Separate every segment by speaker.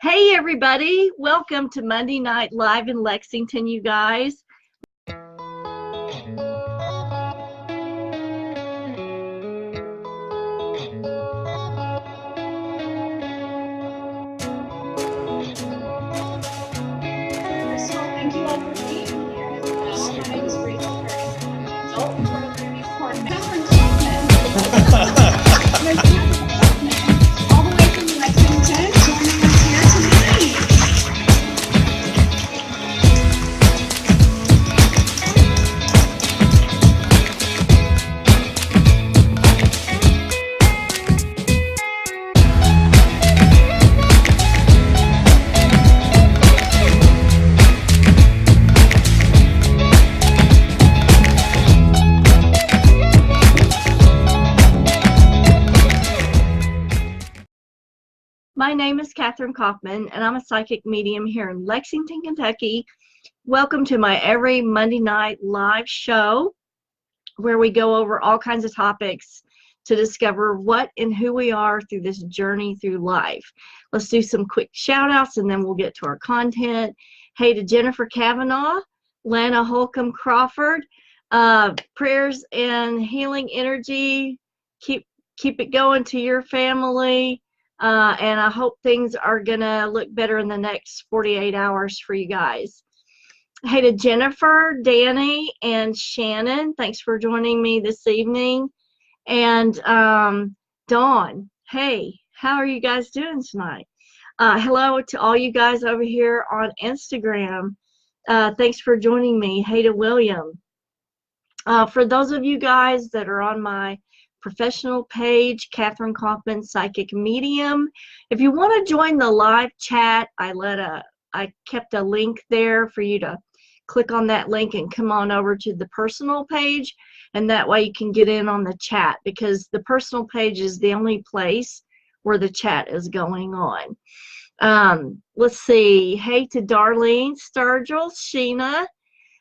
Speaker 1: Hey everybody, welcome to Monday Night Live in Lexington, you guys.
Speaker 2: First of all, thank you all for being here as well. My name is Rachel Harrison. I'm the adult programming coordinator. Kathryn Kauffman. There's Kathryn Kauffman, all the way from Lexington, joining us here tonight.
Speaker 1: My name is Kathryn Kauffman, and I'm a psychic medium here in Lexington, Kentucky. Welcome to my every Monday night live show, where we go over all kinds of topics to discover what and who we are through this journey through life. Let's do some quick shout outs and then we'll get to our content. Hey to Jennifer Kavanaugh, Lana Holcomb Crawford, prayers and healing energy. Keep it going to your family. And I hope things are gonna look better in the next 48 hours for you guys. Hey to Jennifer, Danny, and Shannon. Thanks for joining me this evening. And Dawn, hey, how are you guys doing tonight? Hello to all you guys over here on Instagram. Thanks for joining me. Hey to William. For those of you guys that are on my professional page, Kathryn Kauffman Psychic Medium, if you want to join the live chat, I kept a link there for you to click on that link and come on over to the personal page, and that way you can get in on the chat, because the personal page is the only place where the chat is going on. Let's see. Hey to Darlene, Sturgill, Sheena.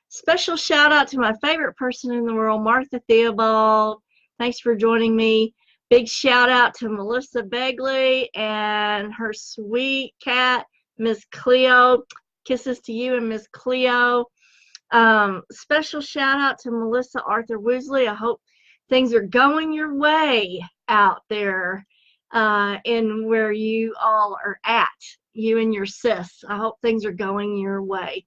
Speaker 1: Special shout out to my favorite person in the world, Martha Theobald. Thanks for joining me. Big shout out to Melissa Begley and her sweet cat, Miss Cleo. Kisses to you and Miss Cleo. Special shout out to Melissa Arthur Woosley. I hope things are going your way out there in where you all are at, you and your sis. I hope things are going your way.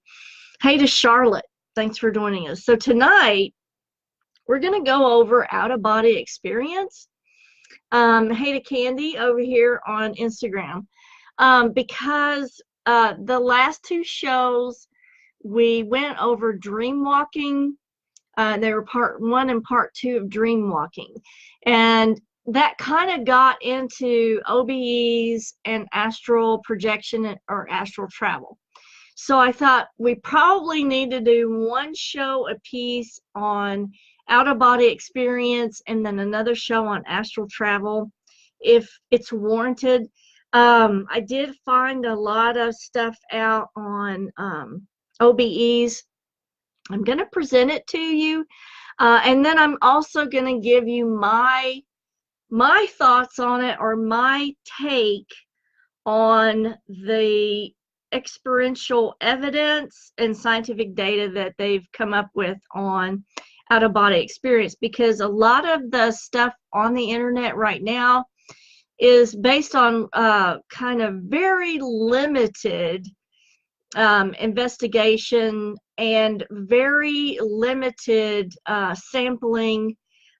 Speaker 1: Hey to Charlotte. Thanks for joining us. So tonight, we're going to go over out-of-body experience. Hey to Candy over here on Instagram. Because the last two shows, we went over dream walking. They were part 1 and part 2 of dream walking. And that kind of got into OBEs and astral projection or astral travel. So I thought we probably need to do one show a piece on out-of-body experience and then another show on astral travel if it's warranted. I did find a lot of stuff out on OBEs. I'm going to present it to you, and then I'm also going to give you my thoughts on it, or my take on the experiential evidence and scientific data that they've come up with on out-of-body experience, because a lot of the stuff on the internet right now is based on kind of very limited investigation and very limited sampling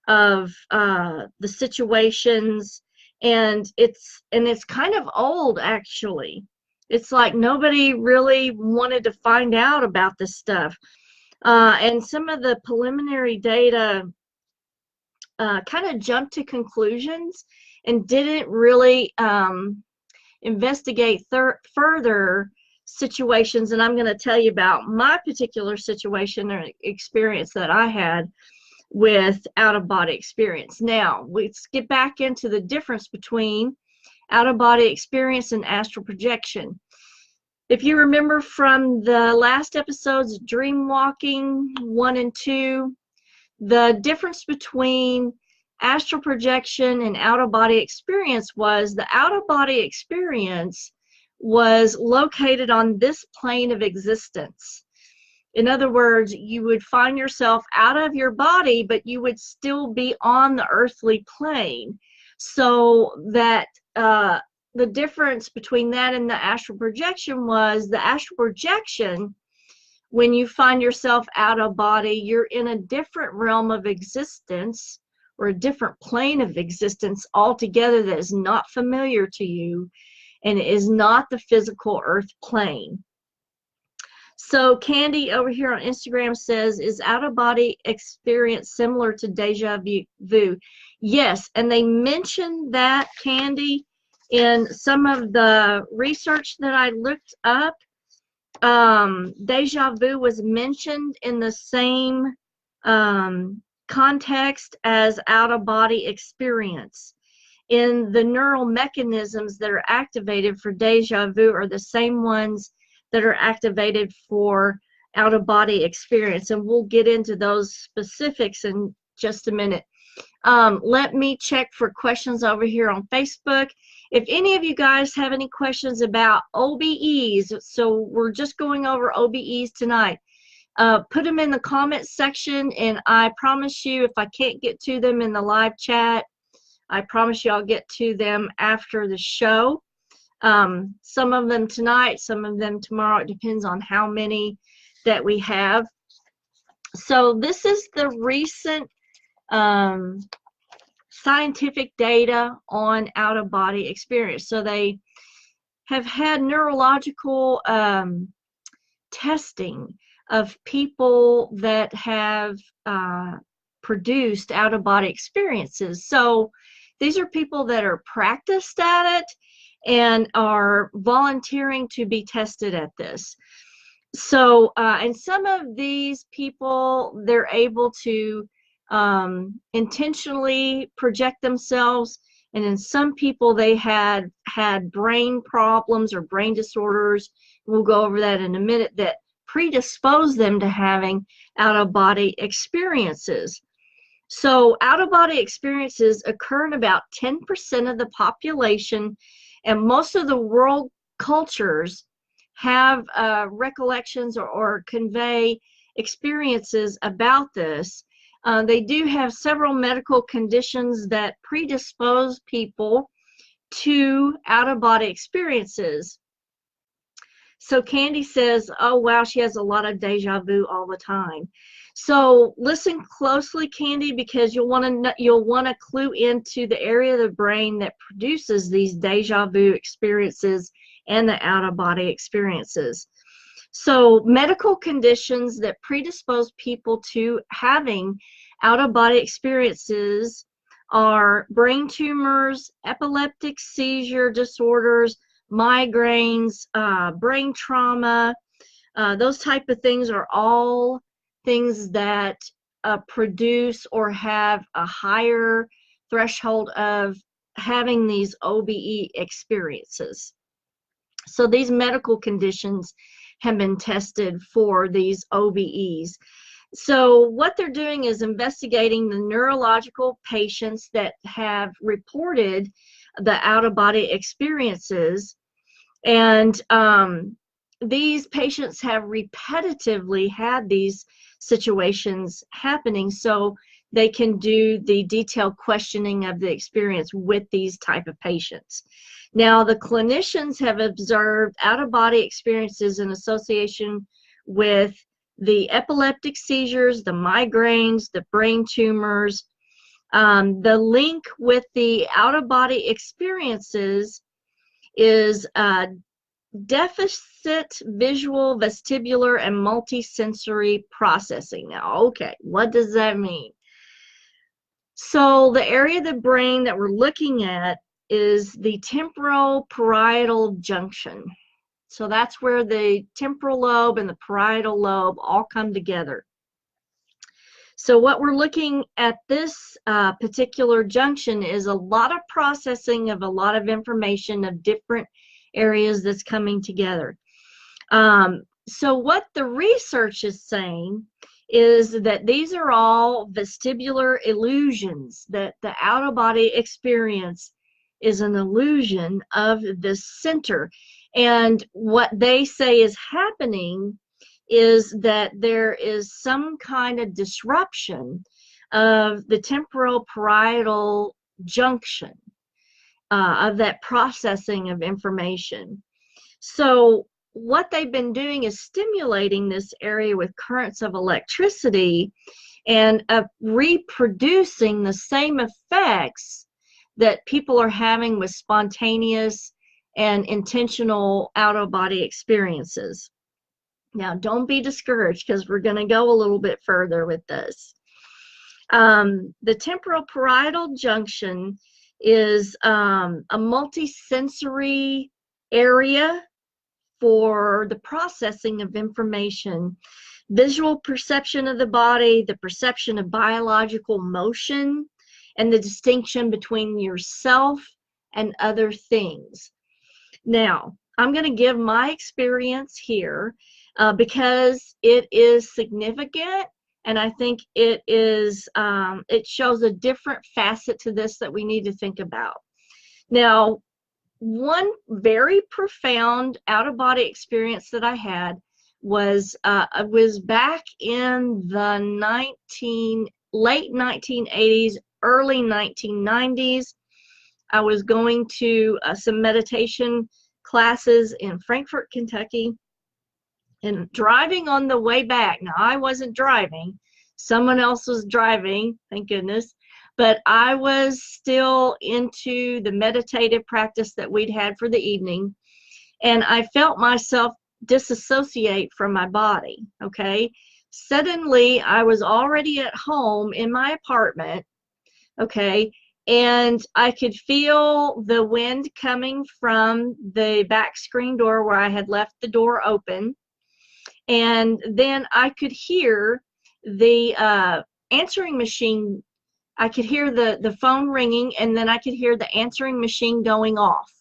Speaker 1: of the situations, and it's kind of old, actually. It's like nobody really wanted to find out about this stuff. And some of the preliminary data kind of jumped to conclusions and didn't really investigate further situations. And I'm going to tell you about my particular situation or experience that I had with out-of-body experience. Now, let's get back into the difference between out-of-body experience and astral projection. If you remember from the last episodes, Dream Walking 1 and 2, the difference between astral projection and out-of-body experience was the out-of-body experience was located on this plane of existence. In other words, you would find yourself out of your body, but you would still be on the earthly plane. So that the difference between that and the astral projection was the astral projection, when you find yourself out of body, you're in a different realm of existence, or a different plane of existence altogether that is not familiar to you and is not the physical earth plane. So Candy over here on Instagram says, is out-of-body experience similar to deja vu? Yes, and they mentioned that, Candy, in some of the research that I looked up. Deja vu was mentioned in the same context as out-of-body experience. In the neural mechanisms that are activated for deja vu are the same ones that are activated for out-of-body experience, and we'll get into those specifics in just a minute. Let me check for questions over here on Facebook. If any of you guys have any questions about OBEs, so we're just going over OBEs tonight, put them in the comments section, and I promise you, if I can't get to them in the live chat, I promise you I'll get to them after the show. Some of them tonight, some of them tomorrow. It depends on how many that we have. So this is the recent scientific data on out-of-body experience. So they have had neurological testing of people that have produced out-of-body experiences. So these are people that are practiced at it and are volunteering to be tested at this. So, and some of these people, they're able to intentionally project themselves, and in some people they had brain problems or brain disorders, we'll go over that in a minute, that predispose them to having out-of-body experiences. So out-of-body experiences occur in about 10% of the population, and most of the world cultures have recollections or convey experiences about this. They do have several medical conditions that predispose people to out-of-body experiences. So Candy says, oh wow, she has a lot of deja vu all the time. So listen closely, Candy, because you'll want to clue into the area of the brain that produces these deja vu experiences and the out-of-body experiences. So medical conditions that predispose people to having out-of-body experiences are brain tumors, epileptic seizure disorders, migraines, brain trauma. Those type of things are all things that produce or have a higher threshold of having these OBE experiences. So these medical conditions have been tested for these OBEs. So what they're doing is investigating the neurological patients that have reported the out-of-body experiences, and these patients have repetitively had these situations happening, so they can do the detailed questioning of the experience with these type of patients. Now, the clinicians have observed out-of-body experiences in association with the epileptic seizures, the migraines, the brain tumors. The link with the out-of-body experiences is deficit visual, vestibular, and multisensory processing. Now, okay, what does that mean? So the area of the brain that we're looking at is the temporal parietal junction. So that's where the temporal lobe and the parietal lobe all come together. So what we're looking at this particular junction is a lot of processing of a lot of information of different areas that's coming together. So what the research is saying is that these are all vestibular illusions, that the out-of-body experience is an illusion of this center. And what they say is happening is that there is some kind of disruption of the temporal parietal junction, of that processing of information. So what they've been doing is stimulating this area with currents of electricity and reproducing the same effects that people are having with spontaneous and intentional out-of-body experiences. Now, don't be discouraged, because we're going to go a little bit further with this. The temporal parietal junction is a multisensory area for the processing of information, visual perception of the body, the perception of biological motion, and the distinction between yourself and other things. Now, I'm going to give my experience here because it is significant, and I think it is, it shows a different facet to this that we need to think about. Now, one very profound out-of-body experience that I had was back in the late 1980s, early 1990s. I was going to some meditation classes in Frankfort, Kentucky, and driving on the way back. Now, I wasn't driving. Someone else was driving, thank goodness. But I was still into the meditative practice that we'd had for the evening. And I felt myself disassociate from my body, okay? Suddenly, I was already at home in my apartment, okay? And I could feel the wind coming from the back screen door where I had left the door open. And then I could hear the answering machine. I could hear the phone ringing, and then I could hear the answering machine going off.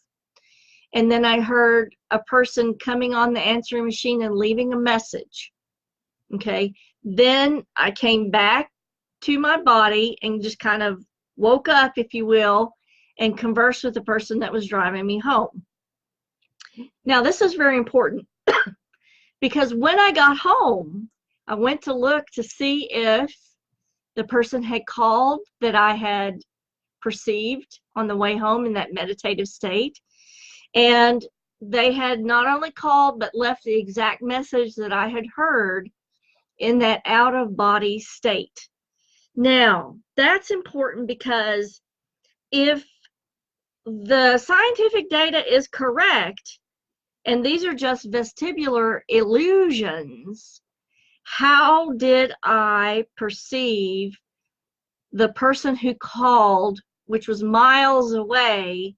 Speaker 1: And then I heard a person coming on the answering machine and leaving a message. Okay. Then I came back to my body and just kind of woke up, if you will, and conversed with the person that was driving me home. Now, this is very important because when I got home, I went to look to see if the person had called that I had perceived on the way home in that meditative state. And they had not only called, but left the exact message that I had heard in that out-of-body state. Now, that's important because if the scientific data is correct, and these are just vestibular illusions, how did I perceive the person who called, which was miles away?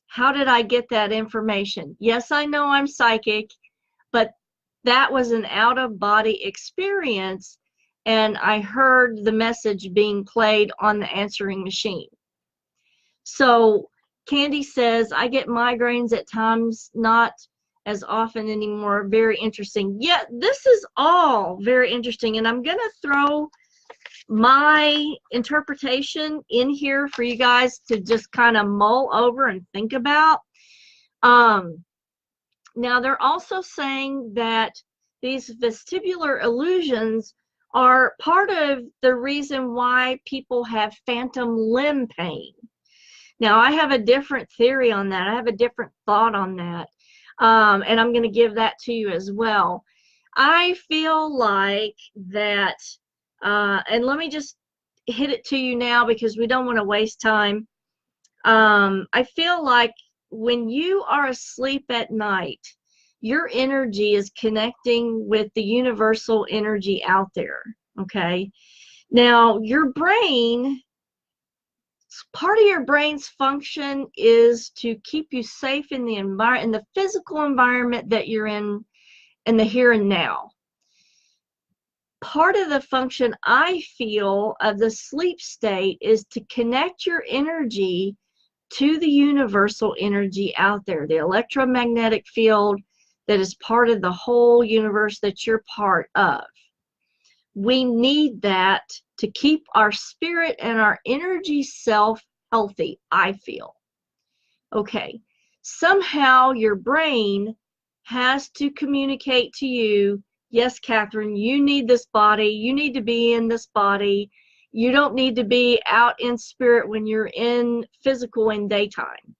Speaker 1: How did I get that information? Yes, I know I'm psychic, but that was an out-of-body experience, and I heard the message being played on the answering machine. So Candy says, I get migraines at times, not as often anymore. Very interesting. Yeah, this is all very interesting, and I'm going to throw my interpretation in here for you guys to just kind of mull over and think about. Now, they're also saying that these vestibular illusions are part of the reason why people have phantom limb pain. Now, I have a different theory on that. I have a different thought on that. And I'm going to give that to you as well. I feel like that, and let me just hit it to you now because we don't want to waste time. I feel like when you are asleep at night, your energy is connecting with the universal energy out there, okay? Now, your brain, part of your brain's function is to keep you safe in the environment, in the physical environment that you're in the here and now. Part of the function, I feel, of the sleep state is to connect your energy to the universal energy out there, the electromagnetic field that is part of the whole universe that you're part of. We need that to keep our spirit and our energy self healthy, I feel. Okay, somehow your brain has to communicate to you, yes, Kathryn, you need this body, you need to be in this body, you don't need to be out in spirit when you're in physical in daytime.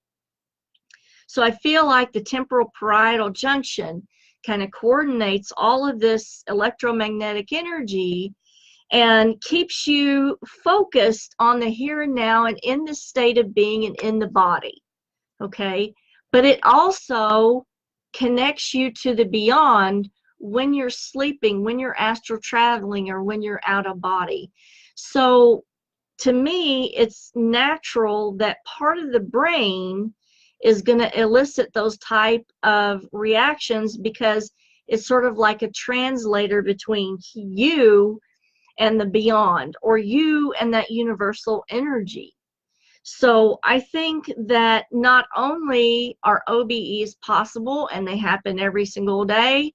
Speaker 1: So I feel like the temporal parietal junction kind of coordinates all of this electromagnetic energy and keeps you focused on the here and now and in the state of being and in the body. Okay, but it also connects you to the beyond when you're sleeping, when you're astral traveling, or when you're out of body. So to me, it's natural that part of the brain is going to elicit those type of reactions, because it's sort of like a translator between you and the beyond, or you and that universal energy. So I think that not only are OBEs possible and they happen every single day,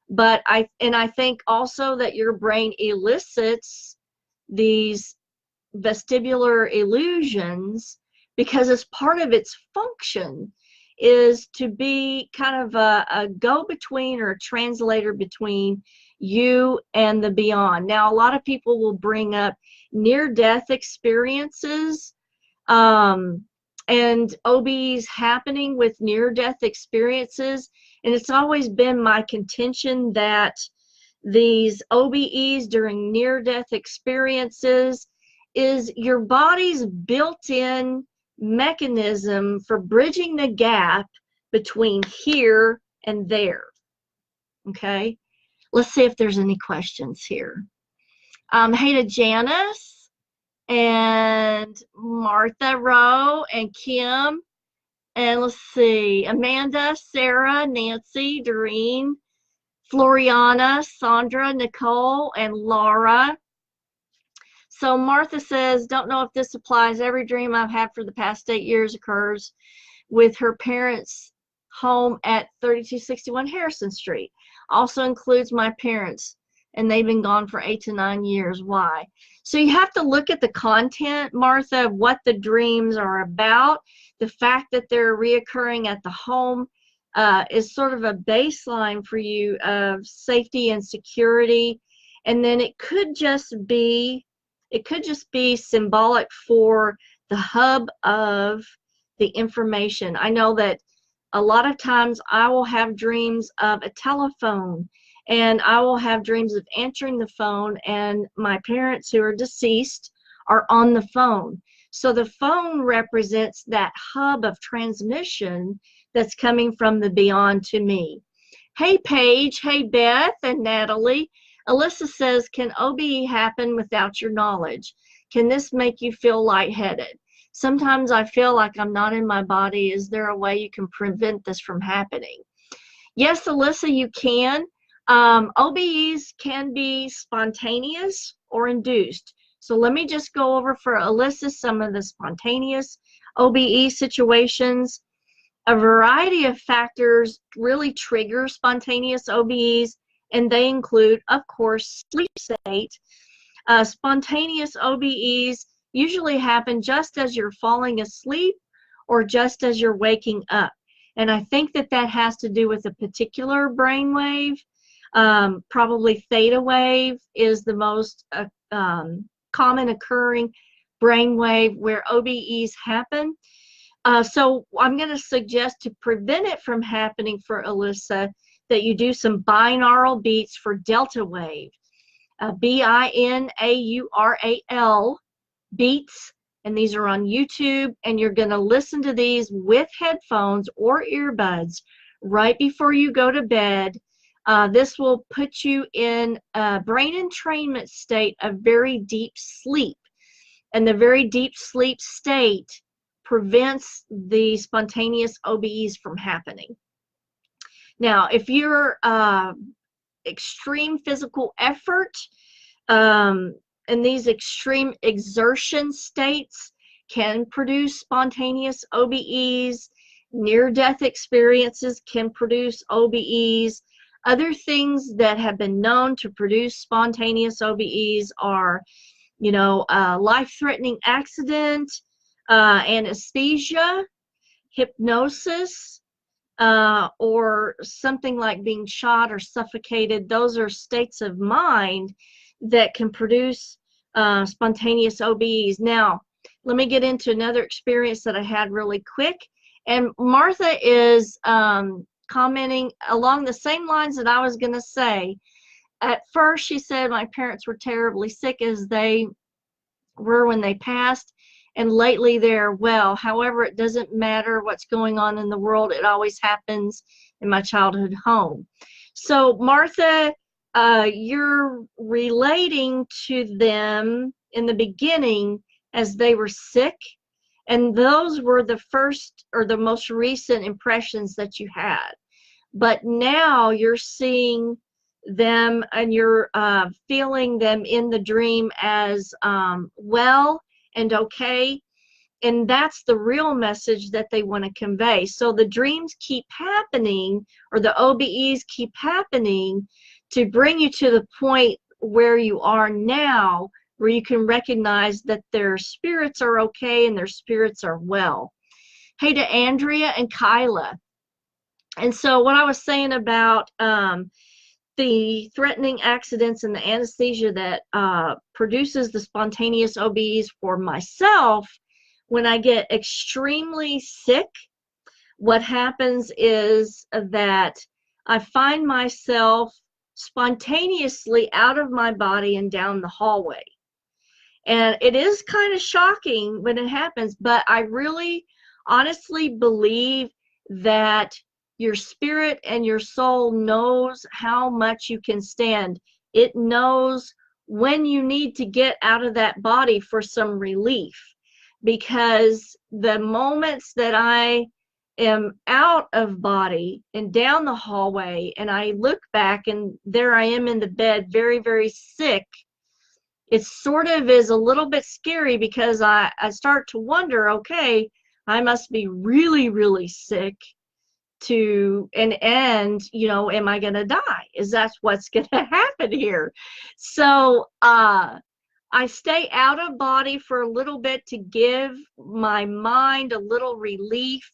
Speaker 1: but I think also that your brain elicits these vestibular illusions because as part of its function is to be kind of a go-between or a translator between you and the beyond. Now, a lot of people will bring up near-death experiences and OBs happening with near-death experiences. And it's always been my contention that these OBEs during near-death experiences is your body's built-in mechanism for bridging the gap between here and there. Okay, let's see if there's any questions here. Hey to Janice and Martha Rowe and Kim, and let's see, Amanda, Sarah, Nancy, Doreen, Floriana, Sandra, Nicole, and Laura. So Martha says, don't know if this applies. Every dream I've had for the past 8 years occurs with her parents' home at 3261 Harrison Street. Also includes my parents, and they've been gone for 8 to 9 years. Why? So you have to look at the content, Martha, of what the dreams are about. The fact that they're reoccurring at the home is sort of a baseline for you of safety and security. And then it could just be symbolic for the hub of the information. I know that a lot of times I will have dreams of a telephone, and I will have dreams of answering the phone, and my parents who are deceased are on the phone. So the phone represents that hub of transmission that's coming from the beyond to me. Hey Paige, hey Beth and Natalie. Alyssa says, can OBE happen without your knowledge? Can this make you feel lightheaded? Sometimes I feel like I'm not in my body. Is there a way you can prevent this from happening? Yes, Alyssa, you can. OBEs can be spontaneous or induced. So let me just go over for Alyssa some of the spontaneous OBE situations. A variety of factors really trigger spontaneous OBEs, and they include, of course, sleep state. Spontaneous OBEs usually happen just as you're falling asleep or just as you're waking up. And I think that that has to do with a particular brain wave. Probably theta wave is the most common occurring brain wave where OBEs happen. So I'm going to suggest, to prevent it from happening for Alyssa, that you do some binaural beats for delta wave. B-I-N-A-U-R-A-L beats, and these are on YouTube, and you're going to listen to these with headphones or earbuds right before you go to bed. This will put you in a brain entrainment state of very deep sleep, and the very deep sleep state prevents the spontaneous OBEs from happening. Now, if you're extreme physical effort, and these extreme exertion states can produce spontaneous OBEs. Near-death experiences can produce OBEs. Other things that have been known to produce spontaneous OBEs are, life-threatening accident, anesthesia, hypnosis, or something like being shot or suffocated. Those are states of mind that can produce spontaneous OBEs. Now, let me get into another experience that I had really quick. And Martha is commenting along the same lines that I was going to say. At first, she said my parents were terribly sick, as they were when they passed, and lately they're well. However, it doesn't matter what's going on in the world. It always happens in my childhood home. So, Martha, you're relating to them in the beginning as they were sick, and those were the first or the most recent impressions that you had. But now you're seeing them, and you're feeling them in the dream as well and okay. And that's the real message that they want to convey. So the dreams keep happening, or the OBEs keep happening, to bring you to the point where you are now, where you can recognize that their spirits are okay and their spirits are well. Hey to Andrea and Kyla. And so what I was saying about the threatening accidents and the anesthesia that produces the spontaneous OBs for myself, when I get extremely sick, what happens is that I find myself spontaneously out of my body and down the hallway. And it is kind of shocking when it happens, but I really honestly believe that your spirit and your soul knows how much you can stand. It knows when you need to get out of that body for some relief, because the moments that I am out of body and down the hallway and I look back and there I am in the bed, very, very sick, it sort of is a little bit scary, because I start to wonder, okay, I must be really, really sick to and you know, am I gonna die? Is that what's gonna happen here? So I stay out of body for a little bit to give my mind a little relief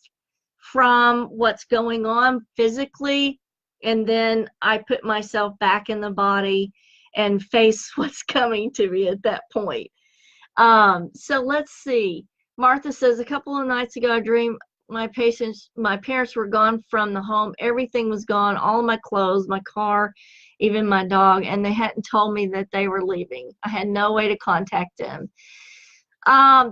Speaker 1: from what's going on physically, and then I put myself back in the body and face what's coming to me at that point. So let's see. Martha says, a couple of nights ago I dreamed my parents were gone from the home. Everything was gone, all of my clothes, my car, even my dog, and they hadn't told me that they were leaving. I had no way to contact them.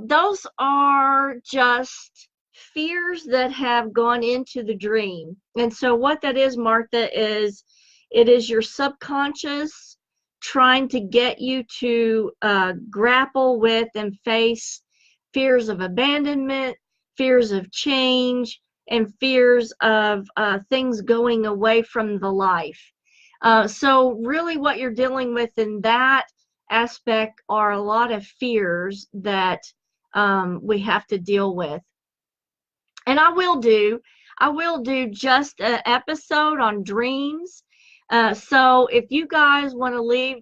Speaker 1: Those are just fears that have gone into the dream. And so what that is, Martha, is it is your subconscious trying to get you to grapple with and face fears of abandonment, fears of change, and fears of things going away from the life. So really what you're dealing with in that aspect are a lot of fears that we have to deal with. And I will do just an episode on dreams. So if you guys want to leave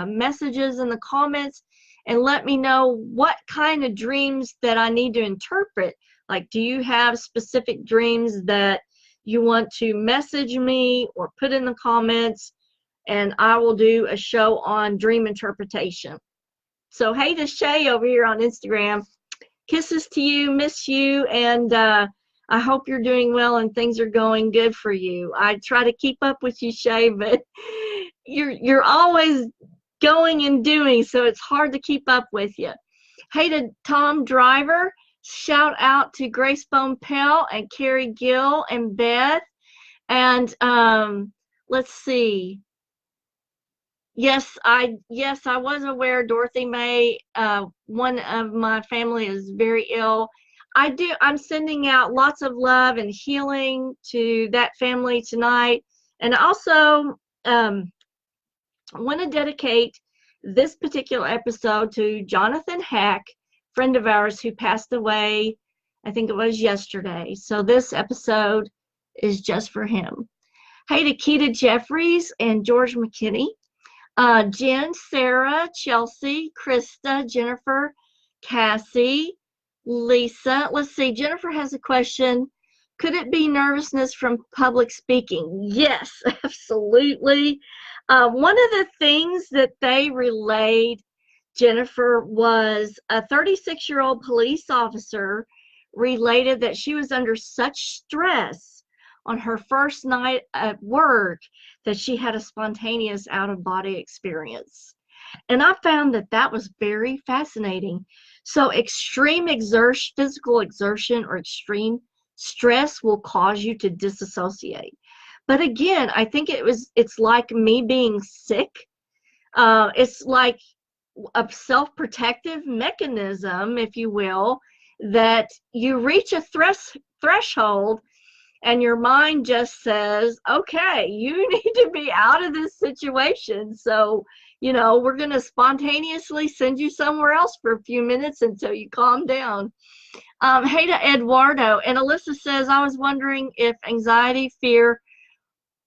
Speaker 1: messages in the comments and let me know what kind of dreams that I need to interpret. Like, do you have specific dreams that you want to message me or put in the comments, and I will do a show on dream interpretation. So hey to Shay over here on Instagram. Kisses to you, miss you, and I hope you're doing well and things are going good for you. I try to keep up with you, Shay, but you're always going and doing, so it's hard to keep up with you. Hey to Tom Driver. Shout out to Grace Bone Pell and Carrie Gill and Beth. And let's see. Yes, I was aware Dorothy May, one of my family, is very ill. I'm sending out lots of love and healing to that family tonight. And also want to dedicate this particular episode to Jonathan Hack, friend of ours who passed away, I think it was yesterday. So this episode is just for him. Hey to Keita Jeffries and George McKinney. Jen, Sarah, Chelsea, Krista, Jennifer, Cassie, Lisa, let's see. Jennifer has a question. Could it be nervousness from public speaking? Yes, absolutely. One of the things that they relayed, Jennifer, was a 36-year-old police officer related that she was under such stress on her first night at work that she had a spontaneous out-of-body experience. And I found that that was very fascinating. So extreme exertion, physical exertion or extreme stress will cause you to disassociate. But again, I think it's like me being sick. It's like a self-protective mechanism, if you will, that you reach a threshold and your mind just says, okay, you need to be out of this situation. So, we're going to spontaneously send you somewhere else for a few minutes until you calm down. Hey to Eduardo. And Alyssa says, I was wondering if anxiety, fear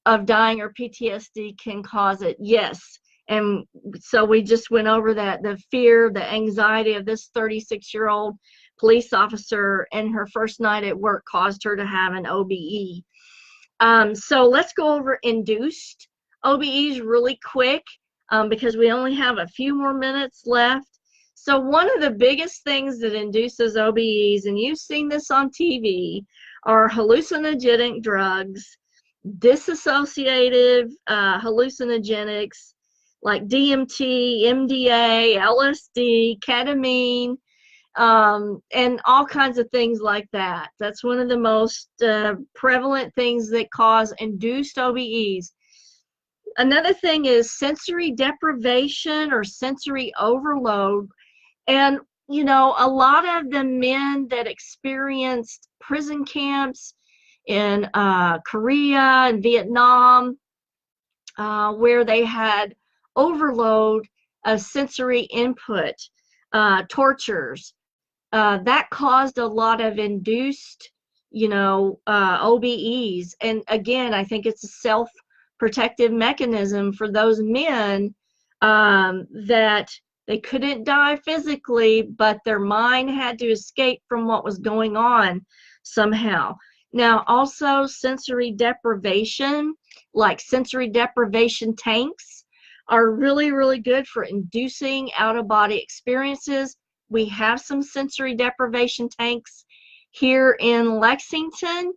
Speaker 1: of dying, or PTSD can cause it. Yes. And so we just went over that. The fear, the anxiety of this 36-year-old police officer and her first night at work caused her to have an OBE. So let's go over induced OBEs really quick because we only have a few more minutes left. So one of the biggest things that induces OBEs, and you've seen this on TV, are hallucinogenic drugs, dissociative hallucinogenics like DMT, MDA, LSD, ketamine, and all kinds of things like that. That's one of the most prevalent things that cause induced OBEs. Another thing is sensory deprivation or sensory overload. And, a lot of the men that experienced prison camps in Korea and Vietnam, where they had overload of sensory input, tortures, that caused a lot of induced, OBEs. And again, I think it's a self-protective mechanism for those men that they couldn't die physically, but their mind had to escape from what was going on somehow. Now, also sensory deprivation, like sensory deprivation tanks, are really, really good for inducing out-of-body experiences. We have some sensory deprivation tanks here in Lexington.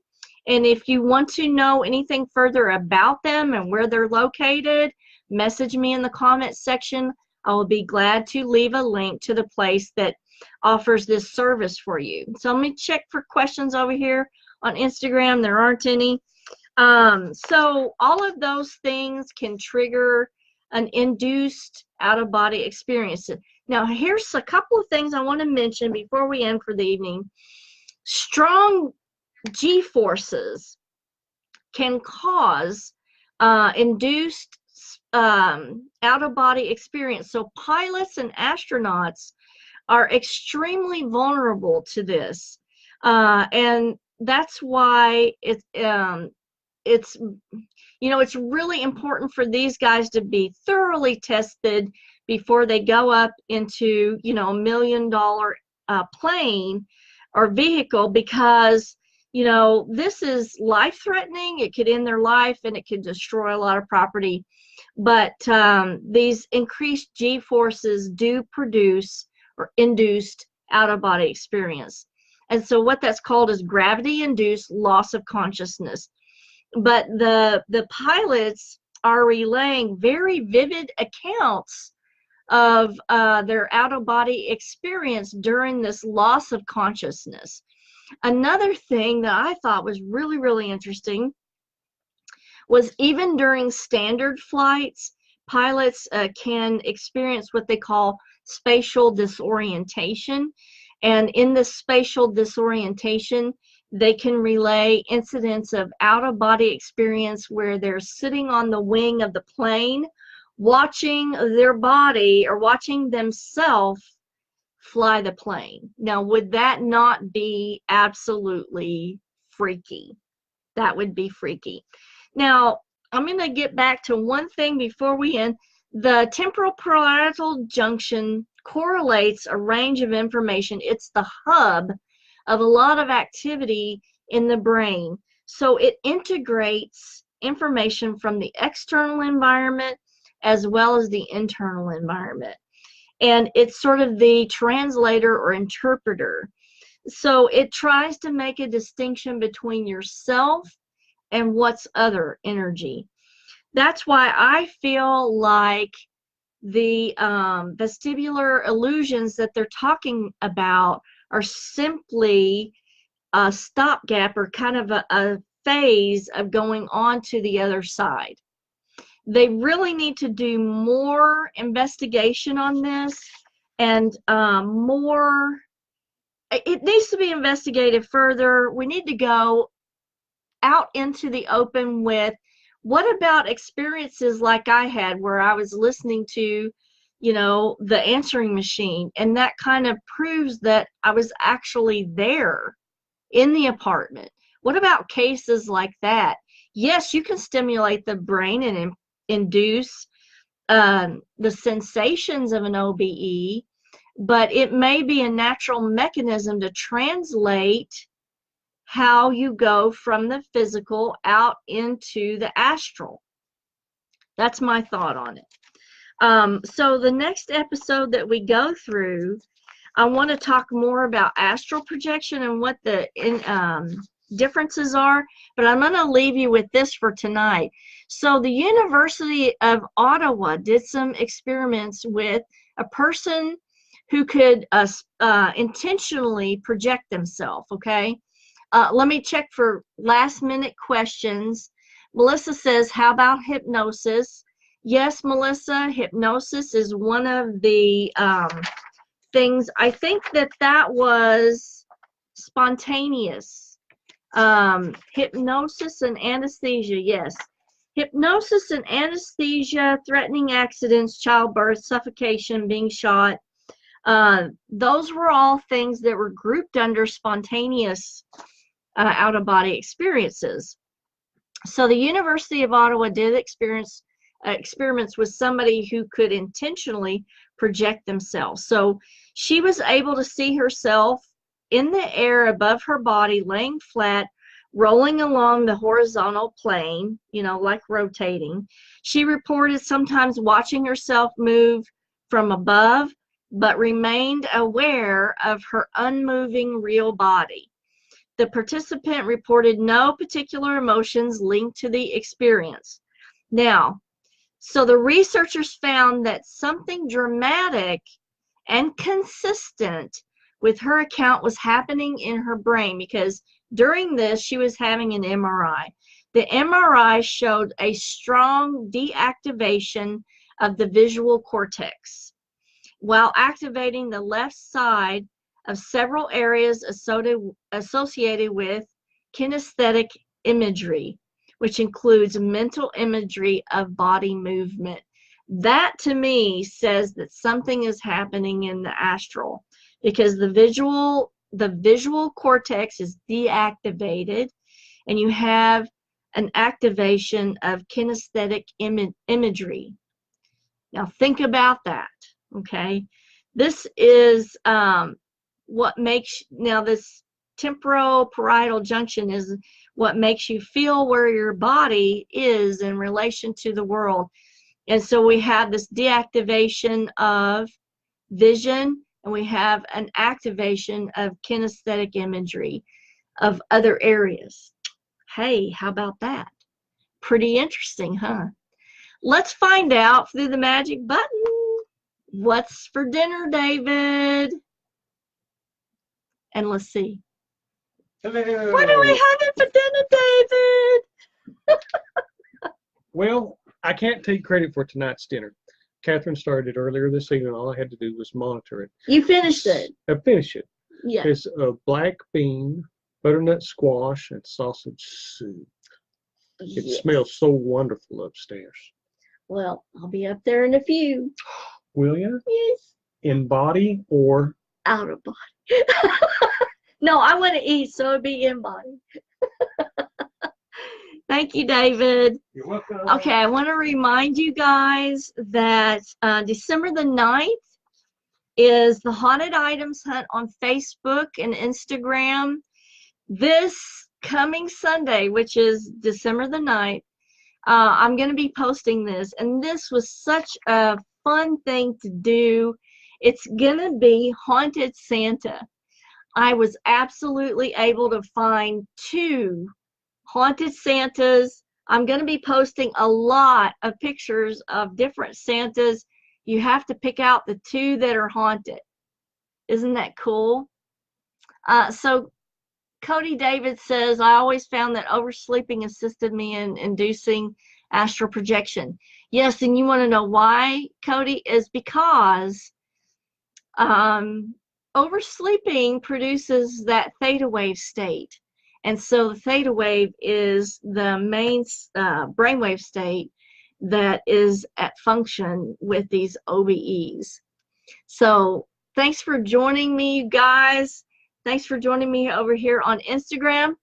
Speaker 1: And if you want to know anything further about them and where they're located, message me in the comments section. I will be glad to leave a link to the place that offers this service for you. So let me check for questions over here on Instagram. There aren't any. So all of those things can trigger an induced out-of-body experience. Now, here's a couple of things I want to mention before we end for the evening. Strong G-forces can cause induced out-of-body experience. So pilots and astronauts are extremely vulnerable to this. And that's why it's really important for these guys to be thoroughly tested before they go up into, $1 million plane or vehicle, because, this is life-threatening. It could end their life and it could destroy a lot of property. But these increased G-forces do produce or induced out-of-body experience. And so what that's called is gravity-induced loss of consciousness. But the pilots are relaying very vivid accounts of their out-of-body experience during this loss of consciousness. Another thing that I thought was really, really interesting was even during standard flights, pilots can experience what they call spatial disorientation. And in this spatial disorientation, they can relay incidents of out-of-body experience where they're sitting on the wing of the plane, watching their body or watching themselves fly the plane. Now, would that not be absolutely freaky? That would be freaky. Now, I'm going to get back to one thing before we end. The temporal parietal junction correlates a range of information. It's the hub of a lot of activity in the brain. So it integrates information from the external environment as well as the internal environment. And it's sort of the translator or interpreter. So it tries to make a distinction between yourself and what's other energy. That's why I feel like the vestibular illusions that they're talking about are simply a stopgap or kind of a phase of going on to the other side. They really need to do more investigation on this, and it needs to be investigated further. We need to go out into the open with, what about experiences like I had where I was listening to, the answering machine, and that kind of proves that I was actually there in the apartment. What about cases like that? Yes, you can stimulate the brain and induce the sensations of an OBE, but it may be a natural mechanism to translate how you go from the physical out into the astral. That's my thought on it. So the next episode that we go through, I want to talk more about astral projection and what the differences are, but I'm going to leave you with this for tonight. So the University of Ottawa did some experiments with a person who could intentionally project themselves, okay? Let me check for last minute questions. Melissa says, how about hypnosis? Yes, Melissa, hypnosis is one of the things. I think that was spontaneous. Hypnosis and anesthesia, yes. Hypnosis and anesthesia, threatening accidents, childbirth, suffocation, being shot. Those were all things that were grouped under spontaneous out-of-body experiences. So the University of Ottawa did experiments with somebody who could intentionally project themselves. So she was able to see herself in the air above her body, laying flat, rolling along the horizontal plane, like rotating. She reported sometimes watching herself move from above, but remained aware of her unmoving real body. The participant reported no particular emotions linked to the experience. Now, so the researchers found that something dramatic and consistent with her account was happening in her brain, because during this she was having an MRI. The MRI showed a strong deactivation of the visual cortex, while activating the left side of several areas associated with kinesthetic imagery, which includes mental imagery of body movement. That to me says that something is happening in the astral, because the visual cortex is deactivated and you have an activation of kinesthetic imagery. Now think about that, okay? This is what makes, now this temporoparietal junction is what makes you feel where your body is in relation to the world. And so we have this deactivation of vision, and we have an activation of kinesthetic imagery of other areas. Hey, how about that? Pretty interesting, huh? Let's find out through the magic button. What's for dinner, David? And let's see.
Speaker 3: Hello.
Speaker 1: What are we having for dinner, David?
Speaker 3: Well, I can't take credit for tonight's dinner. Kathryn started earlier this evening. All I had to do was monitor it.
Speaker 1: You finished it.
Speaker 3: I finished it.
Speaker 1: Yeah.
Speaker 3: It's a black bean, butternut squash, and sausage soup. It
Speaker 1: Yes.
Speaker 3: smells so wonderful upstairs.
Speaker 1: Well, I'll be up there in a few.
Speaker 3: Will you?
Speaker 1: Yes.
Speaker 3: In body or?
Speaker 1: Out of body. No, I want to eat, so it'll be in body. Thank you, David.
Speaker 3: You're welcome.
Speaker 1: Okay, I want to remind you guys that December the 9th, is the Haunted Items Hunt on Facebook and Instagram. This coming Sunday, which is December the 9th, I'm going to be posting this, and this was such a fun thing to do. It's going to be Haunted Santa. I was absolutely able to find 2 Haunted Santas. I'm going to be posting a lot of pictures of different Santas. You have to pick out the 2 that are haunted. Isn't that cool? So Cody David says, I always found that oversleeping assisted me in inducing astral projection. Yes, and you want to know why, Cody? Is because oversleeping produces that theta wave state. And so the theta wave is the main brainwave state that is at function with these OBEs. So thanks for joining me, you guys. Thanks for joining me over here on Instagram.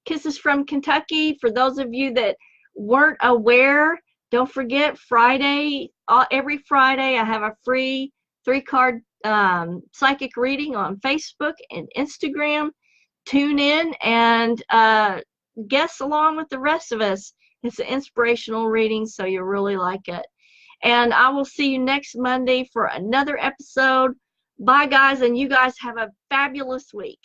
Speaker 1: Kisses from Kentucky. For those of you that weren't aware, don't forget Friday, every Friday, I have a free 3-card psychic reading on Facebook and Instagram. Tune in and guess along with the rest of us. It's an inspirational reading, so you'll really like it. And I will see you next Monday for another episode. Bye, guys, and you guys have a fabulous week.